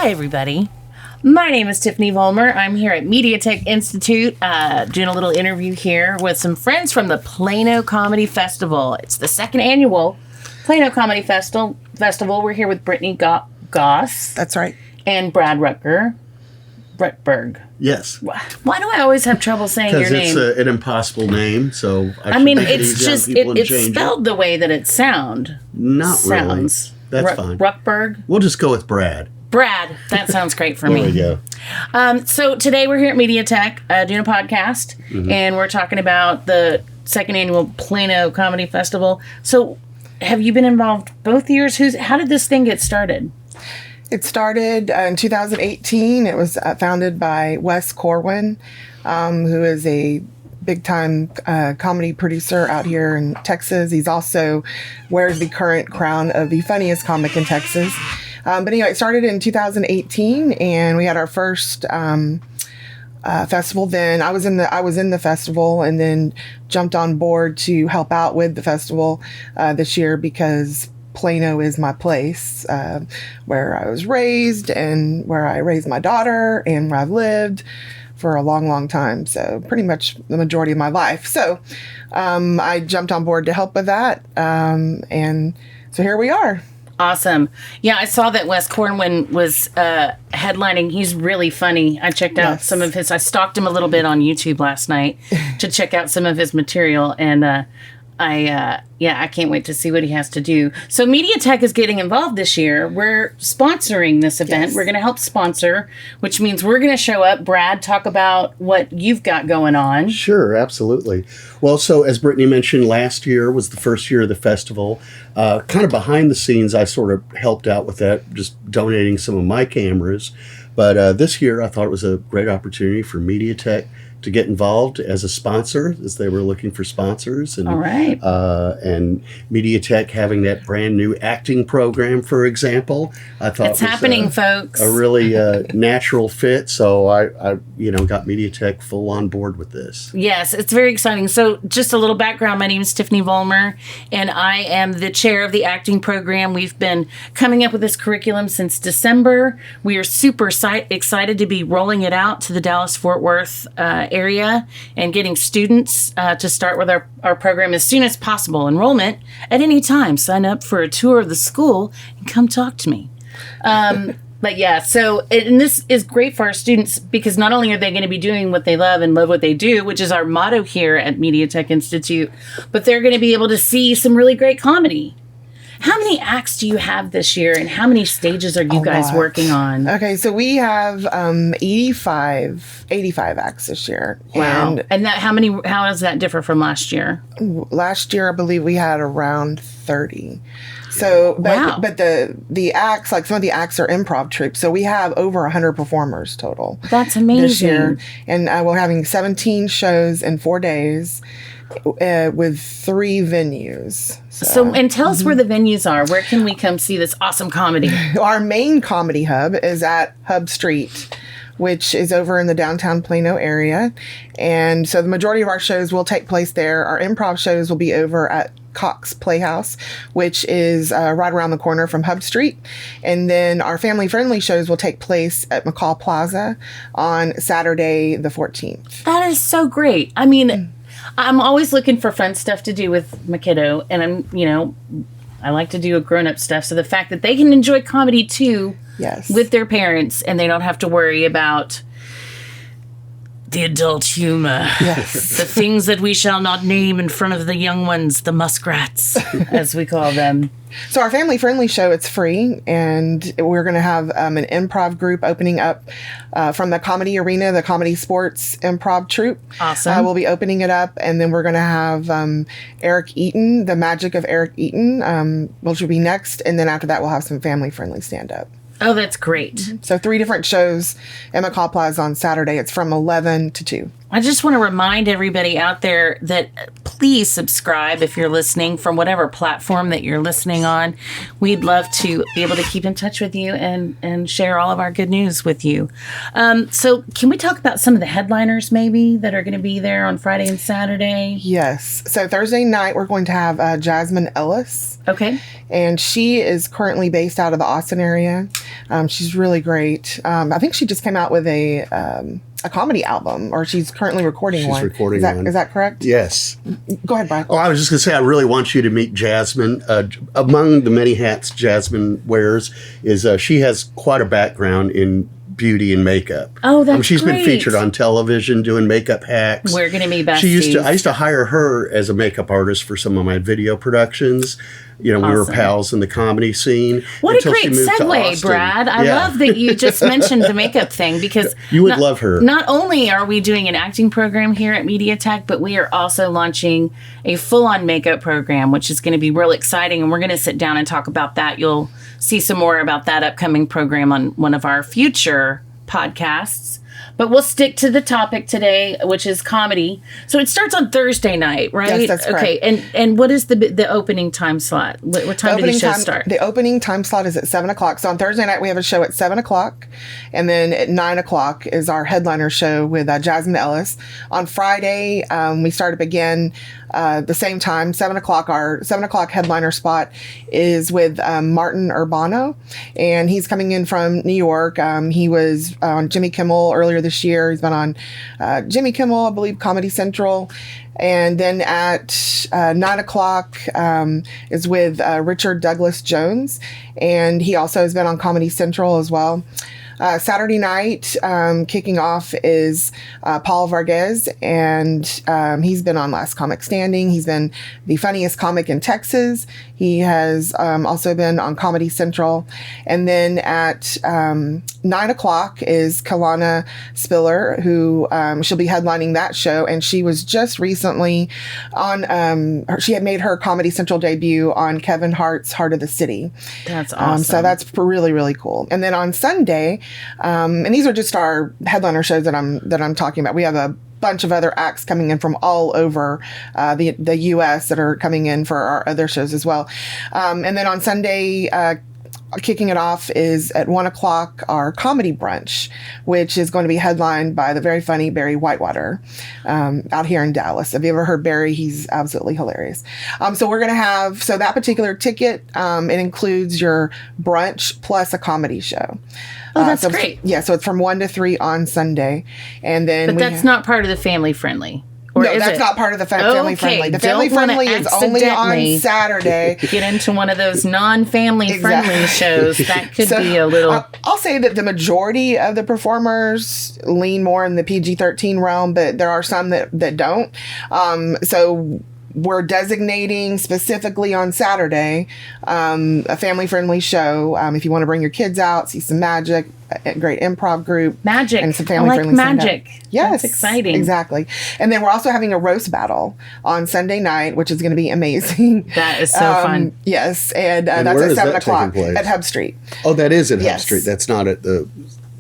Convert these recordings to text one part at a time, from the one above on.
Hi, everybody. My name is Tiffany Vollmer. I'm here at MediaTech Institute doing a little interview here with some friends from the Plano Comedy Festival. It's the second annual Plano Comedy Festival. We're here with Brittany Goss. That's right. And Brad Rucker. Brutberg. Yes. Why do I always have trouble saying your name? Because it's an impossible name, so I mean, it's just, it's spelled the way that it sounds. Not really. That's fine. Ruckberg? We'll just go with Brad. Brad. That sounds great for me. There we go. So today we're here at MediaTech doing a podcast, and we're talking about the second annual Plano Comedy Festival. So have you been involved both years? How did this thing get started? It started in 2018. It was founded by Wes Corwin, who is a big-time comedy producer out here in Texas. He's also wears the current crown of the funniest comic in Texas. But anyway, it started in 2018, and we had our first festival. Then I was in the festival, and then jumped on board to help out with the festival this year because Plano is my place, where I was raised and where I raised my daughter and where I've lived for a long, long time. So pretty much the majority of my life. So I jumped on board to help with that. And so here we are. Awesome. Yeah, I saw that Wes Corwin was headlining. He's really funny. I checked out some of his, I stalked him a little bit on YouTube last night to check out some of his material. And I can't wait to see what he has to do. So MediaTech is getting involved this year. We're sponsoring this event. Yes. We're going to help sponsor, which means we're going to show up. Brad, talk about what you've got going on. Sure, absolutely. Well, so as Brittany mentioned, last year was the first year of the festival. Kind of behind the scenes, I sort of helped out with that, just donating some of my cameras. But this year, I thought it was a great opportunity for MediaTech to get involved as a sponsor, as they were looking for sponsors. And, all right. And MediaTech having that brand new acting program, for example, I thought it's happening, folks. A really natural fit. So I got MediaTech full on board with this. Yes, it's very exciting. So just a little background. My name is Tiffany Vollmer, and I am the chair of the acting program. We've been coming up with this curriculum since December. We are super excited to be rolling it out to the Dallas-Fort Worth area and getting students to start with our program as soon as possible. Enrollment at any time. Sign up for a tour of the school and come talk to me. But yeah, and this is great for our students because not only are they going to be doing what they love and love what they do, which is our motto here at MediaTech Institute, but they're going to be able to see some really great comedy. How many acts do you have this year, and how many stages are you guys working on? Okay, so we have 85 acts this year. Wow. And how does that differ from last year? Last year, I believe we had around 30. So, but the acts, like some of the acts are improv troupes. So we have over 100 performers total. That's amazing. This year. And we're having 17 shows in 4 days. With 3 venues. So tell us where the venues are. Where can we come see this awesome comedy? Our main comedy hub is at Hub Street, which is over in the downtown Plano area. And so the majority of our shows will take place there. Our improv shows will be over at Cox Playhouse, which is right around the corner from Hub Street. And then our family-friendly shows will take place at McCall Plaza on Saturday the 14th. That is so great. I mean, I'm always looking for fun stuff to do with my kiddo, and I like to do grown-up stuff. So the fact that they can enjoy comedy too, with their parents, and they don't have to worry about the adult humor, the things that we shall not name in front of the young ones, the muskrats, as we call them. So our family-friendly show, it's free, and we're going to have an improv group opening up from the Comedy Arena, the Comedy Sports Improv Troupe. Awesome. We'll be opening it up, and then we're going to have Eric Eaton, The Magic of Eric Eaton, which will be next, and then after that we'll have some family-friendly stand-up. Oh, that's great. So 3 different shows at McCall Plaza on Saturday. It's from 11 to 2. I just want to remind everybody out there that please subscribe if you're listening from whatever platform that you're listening on. We'd love to be able to keep in touch with you and share all of our good news with you. So can we talk about some of the headliners maybe that are going to be there on Friday and Saturday? Yes. So Thursday night, we're going to have Jasmine Ellis. Okay. And she is currently based out of the Austin area. She's really great. I think she just came out with a comedy album, or she's currently recording one. She's recording one. Is that correct? Yes. Go ahead, Brian. Oh, I was just going to say, I really want you to meet Jasmine. Among the many hats Jasmine wears is she has quite a background in beauty and makeup. Oh, that's She's great. been featured on television doing makeup hacks. We're going to be besties. I used to hire her as a makeup artist for some of my video productions. You know, we were Awesome. pals in the comedy scene. What a until she great moved to segue, Austin. Brad. I Yeah. love that you just mentioned the makeup thing, because You would love her. Not only are we doing an acting program here at MediaTech, but we are also launching a full-on makeup program, which is going to be real exciting. And we're going to sit down and talk about that. You'll see some more about that upcoming program on one of our future podcasts. But we'll stick to the topic today, which is comedy. So it starts on Thursday night, right? Yes, that's correct. Okay, and what is the opening time slot? What time do the shows start? The opening time slot is at 7 o'clock. So on Thursday night, we have a show at 7 o'clock. And then at 9 o'clock is our headliner show with Jasmine Ellis. On Friday, we start up again the same time, 7 o'clock. Our 7 o'clock headliner spot is with Martin Urbano. And he's coming in from New York. He was on Jimmy Kimmel earlier this year. He's been on Jimmy Kimmel, I believe, Comedy Central. And then at 9 o'clock is with Richard Douglas Jones. And he also has been on Comedy Central as well. Saturday night, kicking off is Paul Varghese, and he's been on Last Comic Standing. He's been the funniest comic in Texas. He has also been on Comedy Central. And then at 9 o'clock is Kalana Spiller, who she'll be headlining that show. And she was just recently on, she had made her Comedy Central debut on Kevin Hart's Heart of the City. That's awesome. So that's really, really cool. And then on Sunday, and these are just our headliner shows that I'm talking about. We have a bunch of other acts coming in from all over the U.S. that are coming in for our other shows as well. And then on Sunday, kicking it off is at 1 o'clock, our comedy brunch, which is going to be headlined by the very funny Barry Whitewater out here in Dallas. Have you ever heard Barry? He's absolutely hilarious. So we're going to have, so that particular ticket, it includes your brunch plus a comedy show. Oh, that's great. Yeah, so it's from 1 to 3 on Sunday. And then But that's not part of the family friendly. Or no, is that's it? not part of the family friendly. The Don't family friendly wanna is only on accidentally Saturday. Get into one of those non-family friendly Exactly. shows. That could So, be a little. I'll say that the majority of the performers lean more in the PG-13 realm, but there are some that don't. So we're designating specifically on Saturday a family-friendly show. If you want to bring your kids out, see some magic, a great improv group. Magic. And some family-friendly I like stand-up. magic. Yes. That's exciting. Exactly. And then we're also having a roast battle on Sunday night, which is going to be amazing. That is so fun. Yes. And And that's where at is 7 that taking o'clock place? at Hub Street. Oh, that is at Hub Yes. Street. That's not at the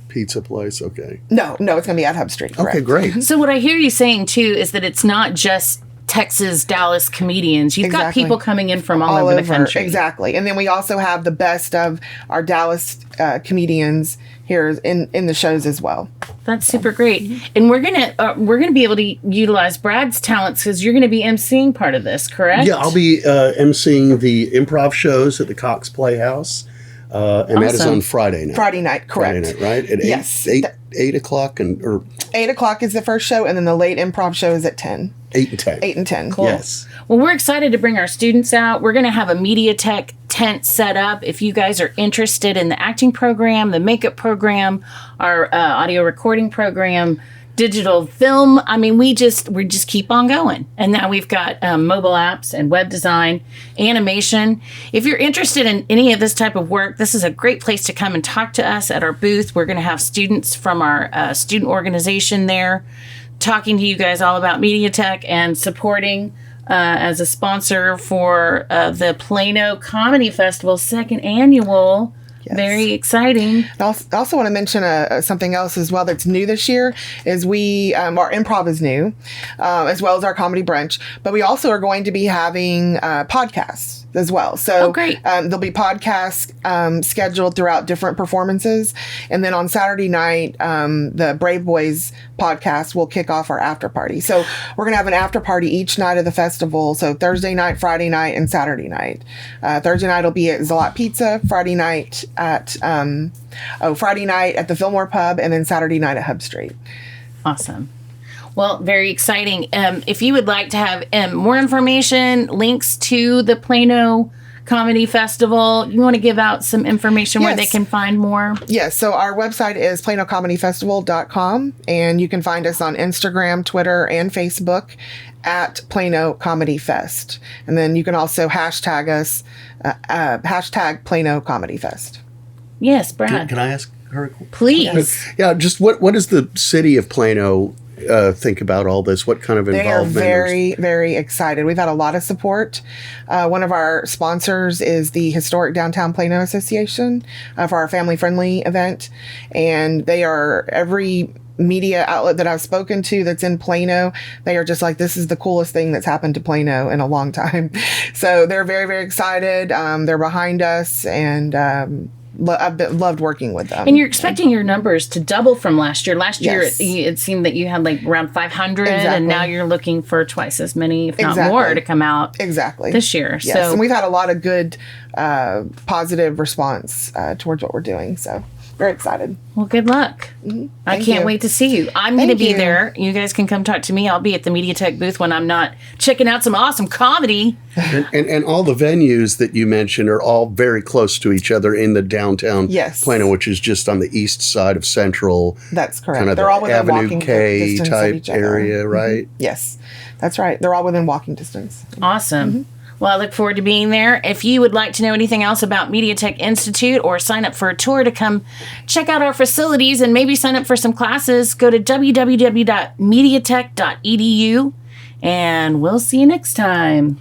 pizza place. Okay. No, it's going to be at Hub Street. Correct. Okay, great. So what I hear you saying too is that it's not just Texas, Dallas comedians. You've got Exactly. people coming in from all over the country. Exactly. And then we also have the best of our Dallas comedians here in the shows as well. That's super great. And we're gonna be able to utilize Brad's talents because you're gonna be emceeing part of this, correct? Yeah, I'll be emceeing the improv shows at the Cox Playhouse. And that is Awesome. on Friday night. Friday night, correct. Friday night, right? At Yes. 8 o'clock or 8 o'clock is the first show, and then the late improv show is at 10. 8 and 10. 8 and 10. Cool. Yes. Well, we're excited to bring our students out. We're going to have a MediaTech tent set up. If you guys are interested in the acting program, the makeup program, our audio recording program, digital film, I mean, we just keep on going. And now we've got mobile apps and web design, animation. If you're interested in any of this type of work, this is a great place to come and talk to us at our booth. We're going to have students from our student organization there talking to you guys all about MediaTech and supporting as a sponsor for the Plano Comedy Festival second annual. Yes. Very exciting. I also want to mention something else as well that's new this year is our improv is new, as well as our comedy brunch, but we also are going to be having podcasts as well. So great. There'll be podcasts scheduled throughout different performances. And then on Saturday night, the Brave Boys podcast will kick off our after party. So we're going to have an after party each night of the festival. So Thursday night, Friday night, and Saturday night. Thursday night will be at Zalat Pizza, Friday night at the Fillmore Pub, and then Saturday night at Hub Street. Awesome. Well, very exciting. If you would like to have more information, links to the Plano Comedy Festival, you want to give out some information where they can find more? Yes. So our website is planocomedyfestival.com, and you can find us on Instagram, Twitter, and Facebook at Plano Comedy Fest. And then you can also hashtag us, hashtag Plano Comedy Fest. Yes, Brad. Can I ask her? Please. Yeah, just what does the city of Plano think about all this? What kind of involvement? They are very, very excited. We've had a lot of support. One of our sponsors is the Historic Downtown Plano Association for our family-friendly event. And they are every media outlet that I've spoken to that's in Plano, they are just like, this is the coolest thing that's happened to Plano in a long time. So they're very, very excited. They're behind us, and I've loved working with them. And you're expecting your numbers to double from last year. Last year, Yes. it seemed that you had like around 500, Exactly. and now you're looking for twice as many, if not Exactly. more, to come out Exactly. this year. Yes. So And we've had a lot of good, positive response towards what we're doing. So very excited. well, good luck. I Thank can't you. wait to see you. I'm going to Thank be you. there. You guys can come talk to me. I'll be at the MediaTech booth when I'm not checking out some awesome comedy. And all the venues that you mentioned are all very close to each other in the downtown Yes. Plano, which is just on the east side of Central. That's correct. Kind of They're the all within Avenue walking K distance of type each other. area, right? Yes, that's right. They're all within walking distance. Awesome. Well, I look forward to being there. If you would like to know anything else about MediaTech Institute or sign up for a tour to come check out our facilities and maybe sign up for some classes, go to www.mediatech.edu, and we'll see you next time.